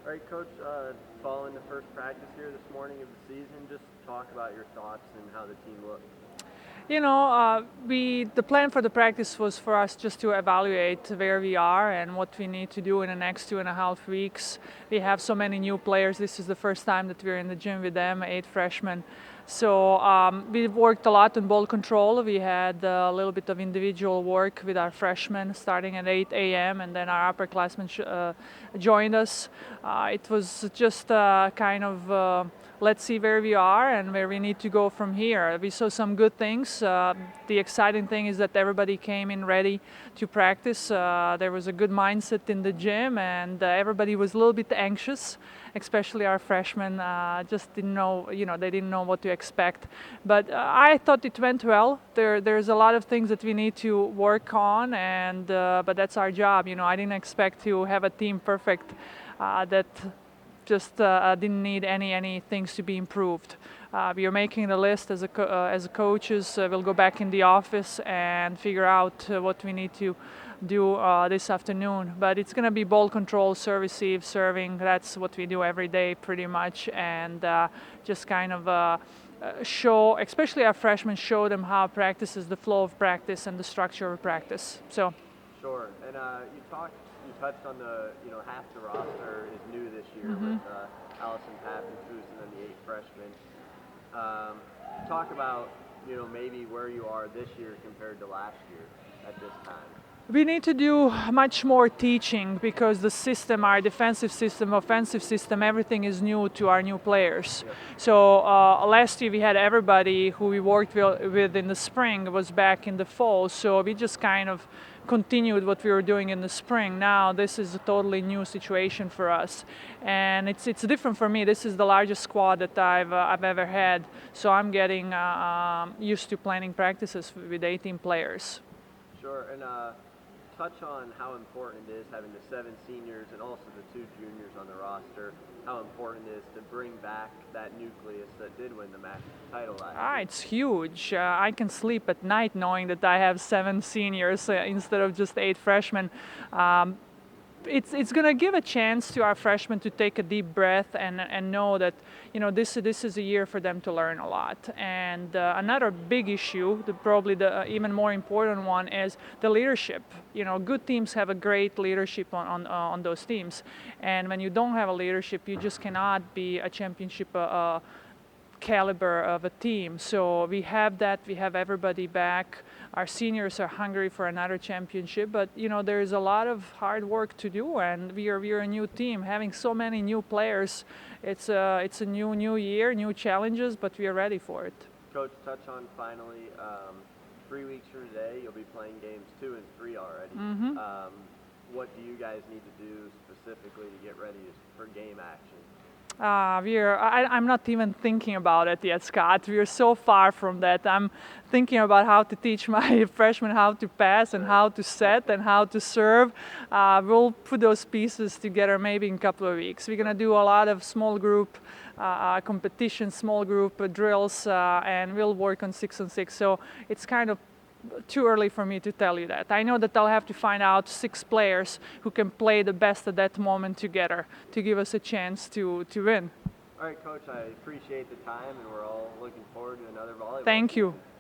All right, Coach, following the first practice here this morning of the season, just talk about your thoughts and how the team looked. The plan for the practice was for us just to evaluate where we are and what we need to do in the next 2.5 weeks. We have so many new players. This is the first time that we're in the gym with them, 8 freshmen. So we worked a lot on ball control. We had a little bit of individual work with our freshmen starting at 8 a.m. and then our upperclassmen joined us. It was just let's see where we are and where we need to go from here. We saw some good things. The exciting thing is that everybody came in ready to practice. There was a good mindset in the gym, and everybody was a little bit anxious, especially our freshmen. Just didn't know, they didn't know what to expect. But I thought it went well. There's a lot of things that we need to work on, but that's our job. I didn't expect to have a team perfect that just didn't need any things to be improved. We are making the list as coaches. We'll go back in the office and figure out what we need to do this afternoon. But it's going to be ball control, serve, receive, serving. That's what we do every day pretty much, and just show, especially our freshmen, show them how practice is, the flow of practice and the structure of practice. So. Sure, and you touched on half the roster is new this year with Allison Pappin-Foos and then the 8 freshmen. Talk about maybe where you are this year compared to last year at this time. We need to do much more teaching because the system, our defensive system, offensive system, everything is new to our new players. Yep. So last year we had everybody who we worked with in the spring was back in the fall. So we just kind of continued what we were doing in the spring. Now this is a totally new situation for us, and it's different for me. This is the largest squad that I've ever had. So I'm getting used to planning practices with 18 players. Sure, and touch on how important it is having the 7 seniors and also the 2 juniors on the roster, how important it is to bring back that nucleus that did win the MAC title last year. It's huge. I can sleep at night knowing that I have 7 seniors instead of just 8 freshmen. It's going to give a chance to our freshmen to take a deep breath and know that this is a year for them to learn a lot. And another big issue, probably the even more important one, is the leadership. Good teams have a great leadership on those teams, and when you don't have a leadership, you just cannot be a championship caliber of a team. So we have that. We have everybody back. Our seniors are hungry for another championship, but there's a lot of hard work to do, and we are a new team. Having so many new players, it's a new year, new challenges, but we are ready for it. Coach, touch on finally 3 weeks from today, you'll be playing games 2 and 3 already. Mm-hmm. What do you guys need to do specifically to get ready for game action? I'm not even thinking about it yet, Scott. We are so far from that. I'm thinking about how to teach my freshmen how to pass and how to set and how to serve. We'll put those pieces together maybe in a couple of weeks. We're going to do a lot of small group competition, small group drills, and we'll work on 6-on-6. So it's kind of too early for me to tell you that. I know that I'll have to find out 6 players who can play the best at that moment together to give us a chance to win. All right, Coach, I appreciate the time, and we're all looking forward to another volleyball Thank you. season.